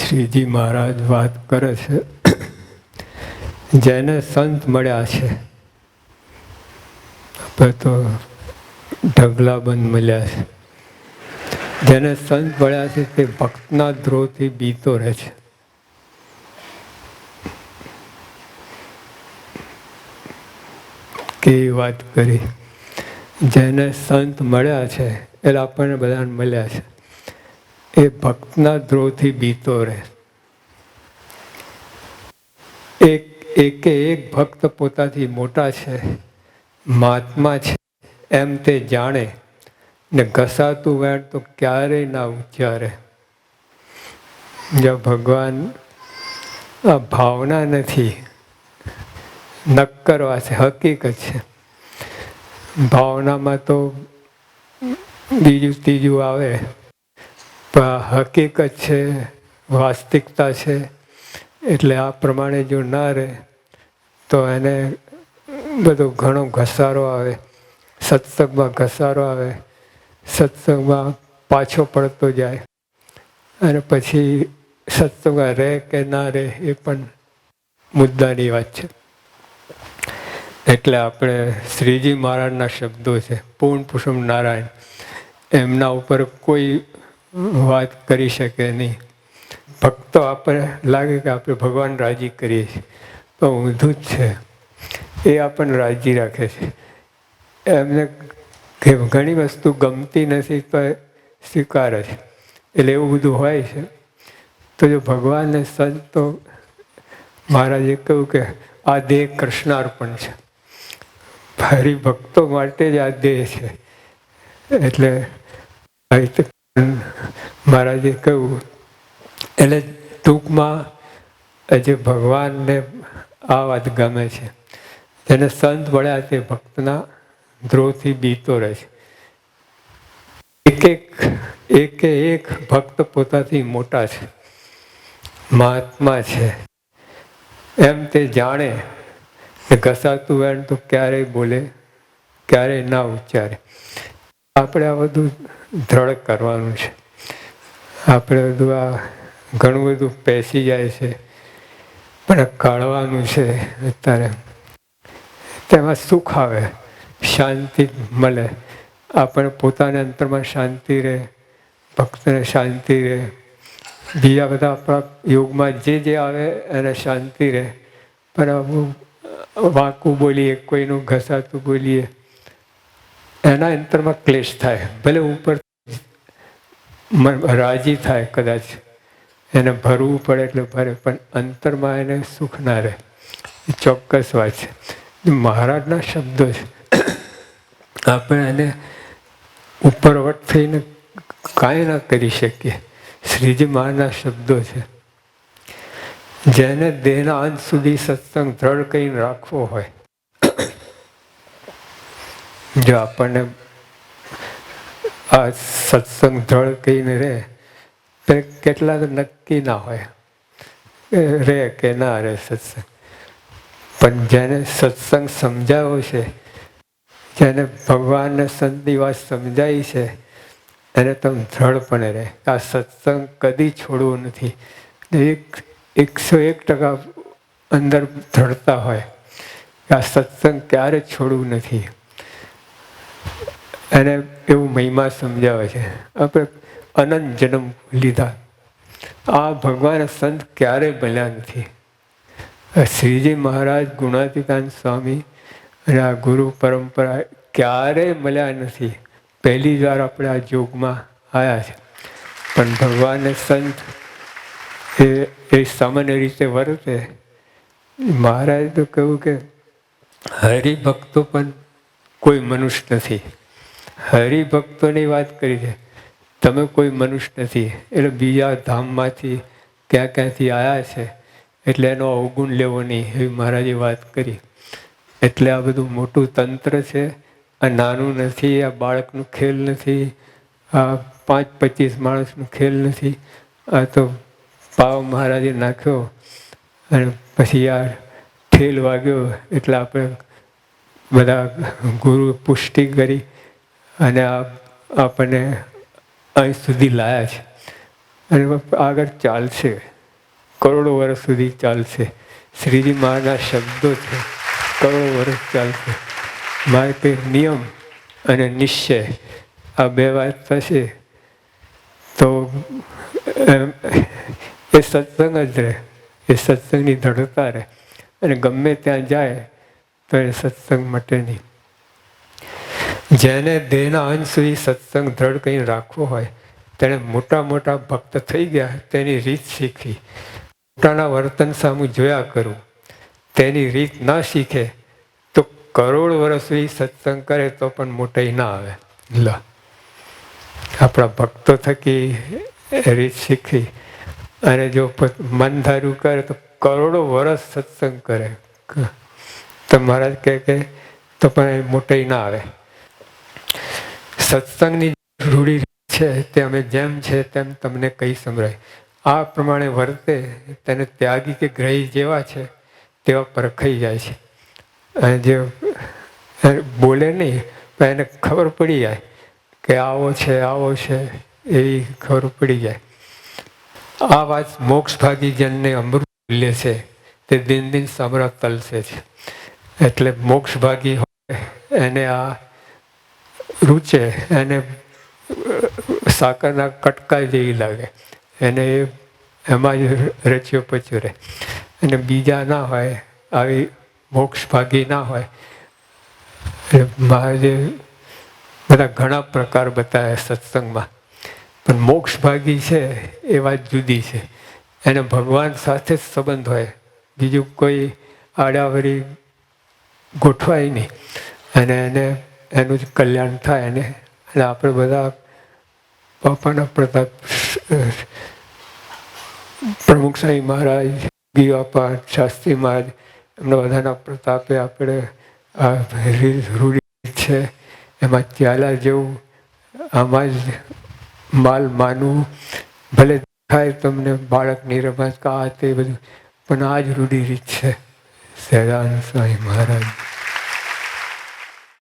શ્રીજી મહારાજ વાત કરે છે, જેને સંત મળ્યા છે, આપણે તો ઢગલાબંધ મળ્યા છે. જેને સંત મળ્યા છે તે ભક્તના દ્રોહથી બીતો રહે છે. કેવી વાત કરી. જેને સંત મળ્યા છે એટલે આપણને બધાને મળ્યા છે, એ ભક્તના દ્રોહથી બીતો રહે. એકે એક ભક્ત પોતાથી મોટા છે, મહાત્મા છે એમ તે જાણે ને ઘસાતું વેણ તો ક્યારેય ના ઉચ્ચારે. જો ભગવાન આ ભાવના નથી, નક્કર વાત છે, હકીકત છે. ભાવનામાં તો બીજું ત્રીજું આવે, પણ હકીકત છે, વાસ્તવિકતા છે. એટલે આ પ્રમાણે જો ના રહે તો એને બધો ઘણો ઘસારો આવે, સત્સંગમાં ઘસારો આવે, સત્સંગમાં પાછો પડતો જાય અને પછી સત્સંગમાં રહે કે ના રહે એ પણ મુદ્દાની વાત છે. એટલે આપણે શ્રીજી મહારાજના શબ્દો છે, પૂર્ણ પુરુષોત્તમ નારાયણ, એમના ઉપર કોઈ વાત કરી શકે નહીં. ભક્તો આપણે લાગે કે આપણે ભગવાન રાજી કરીએ છીએ, પણ ઊંધું જ છે. એ આપણને રાજી રાખે છે. એમને ઘણી વસ્તુ ગમતી નથી તો સ્વીકારે છે. એટલે એવું બધું હોય છે. તો જો ભગવાનને સંત તો મહારાજે કહ્યું કે આ દેહ કૃષ્ણાર્પણ છે. હરિભક્તો માટે જ આ દેહ છે. એટલે મહારાજે કહ્યું, એટલે ટૂંકમાં જે ભગવાનને આ વાત ગમે છે, જેને સંત મળ્યા તે ભક્તના દ્રોહથી બીતો રહે છે. એક ભક્ત પોતાથી મોટા છે, મહાત્મા છે એમ તે જાણે, ઘસાતું વેણ તો ક્યારેય બોલે, ક્યારેય ના ઉચ્ચારે. આપણે આ બધું દ્રઢ કરવાનું છે. આપણે બધું આ ઘણું બધું પેસી જાય છે, પણ કાઢવાનું છે. અત્યારે તેમાં સુખ આવે, શાંતિ મળે, આપણે પોતાના અંતરમાં શાંતિ રહે, ભક્તને શાંતિ રહે, બીજા બધા આપણા યોગમાં જે આવે એને શાંતિ રહે. પણ વાંકું બોલીએ, કોઈનું ઘસાતું બોલીએ, એના અંતરમાં ક્લેશ થાય. ભલે ઉપર રાજી થાય, કદાચ એને ભરવું પડે એટલે ભરે, પણ અંતરમાં એને સુખ ના રહે. એ ચોક્કસ વાત છે. મહારાજના શબ્દો છે, આપણે એને ઉપરવટ થઈને કાંઈ ના કરી શકીએ. શ્રીજી મહારાજના શબ્દો છે, જેને દેહના અંત સુધી સત્સંગ દ્રઢ કરીને રાખવો હોય, જો આપણને આ સત્સંગ દ્રઢ કરીને રહે તો કેટલા તો નક્કી ના હોય રહે કે ના રહે સત્સંગ. પણ જેને સત્સંગ સમજાવ્યો છે, જેને ભગવાનને સંતની વાત સમજાઈ છે, એને તમે દ્રઢપણે રહે. આ સત્સંગ કદી છોડવો નથી. 101% અંદર દ્રઢતા હોય કે આ સત્સંગ ક્યારે છોડવું નથી. એને એવું મહિમા સમજાવે છે. આપણે અનંત જન્મ લીધા, આ ભગવાન સંત ક્યારેય બન્યા નથી. શ્રીજી મહારાજ, ગુણાતીતાન સ્વામી અને આ ગુરુ પરંપરા ક્યારેય મળ્યા નથી. પહેલી વાર આપણે આ યોગમાં આવ્યા છે. પણ ભગવાનને સંત એ સામાન્ય રીતે વર્તે. મહારાજે તો કહ્યું કે હરિભક્તો પણ કોઈ મનુષ્ય નથી. હરિભક્તોની વાત કરી છે, તમે કોઈ મનુષ્ય નથી. એટલે બીજા ધામમાંથી ક્યાંથી આવ્યા છે, એટલે એનો અવગુણ લેવો નહીં, એવી મહારાજે વાત કરી. એટલે આ બધું મોટું તંત્ર છે. આ નાનું નથી, આ બાળકનું ખેલ નથી, આ 5-25 માણસનું ખેલ નથી. આ તો પાવ મહારાજે નાખ્યો અને પછી યાર ઠેલ વાગ્યો એટલે આપણે બધા ગુરુ પુષ્ટિ કરી અને આપણને અહીં સુધી લાયા છે અને આગળ ચાલશે. કરોડો વર્ષ સુધી ચાલશે. શ્રીજી મહારાજના શબ્દો છે, કરોડો વર્ષ ચાલશે. મારે કંઈ નિયમ અને નિશ્ચય આ બે વાત થશે તો એ સત્સંગ જ રહે, એ સત્સંગની દ્રઢતા રહે. અને ગમે ત્યાં જાય તો એ સત્સંગ મટે નહીં. જેને દેહના અંત સુધી સત્સંગ દ્રઢ કંઈ રાખવો હોય તેણે મોટા મોટા ભક્ત થઈ ગયા તેની રીત શીખવી. મોટાના વર્તન સામું જોયા કરવું. તેની રીત ના શીખે તો કરોડ વર્ષ સુધી સત્સંગ કરે તો પણ મોટાઈ ના આવે. આપણા ભક્તો થકી રીત શીખવી અને જો મન ધાર્યું કરે તો કરોડો વર્ષ સત્સંગ કરે તો મહારાજ કહે કે તો પણ મોટાઈ ના આવે. સત્સંગની રૂઢી છે તે અમે જેમ છે તેમ તમને કહી સંભળાય. આ પ્રમાણે વર્તે તેને ત્યાગી કે ગ્રહી જેવા છે તેવા પરખાઈ જાય છે. અને જે બોલે નહીં પણ એને ખબર પડી જાય કે આવો છે એવી ખબર પડી જાય. આ વાત મોક્ષભાગી જનને અમૃત લે છે તે દિન દિન સમરા તલસે છે. એટલે મોક્ષભાગી હોય એને આ રૂચે, એને સાકરના કટકા જેવી લાગે, એને એમાં જ રચ્યો પચ્યો રહે. અને બીજા ના હોય, આવી મોક્ષભાગી ના હોય. મહારાજે બધા ઘણા પ્રકાર બતાવ્યા સત્સંગમાં, પણ મોક્ષભાગી છે એ વાત જુદી છે. એને ભગવાન સાથે જ સંબંધ હોય, બીજું કોઈ આડાવરી ગોઠવાય નહીં અને એને એનું જ કલ્યાણ થાય. અને આપણે બધા બાપાના પ્રતાપ પ્રમુખ સ્વામી મહારાજ, ગીવાપા, શાસ્ત્રી મહારાજ એમના બધાના પ્રતાપે આપણે આ રૂઢી છે એમાં ચાલ્યા જેવું, આમાં જ માલ માનવું. ભલે થાય તમને બાળકની રમત કા તે બધું, પણ આ જ રૂઢી રીત છે. સહેજાનંદ સ્વામી મહારાજ.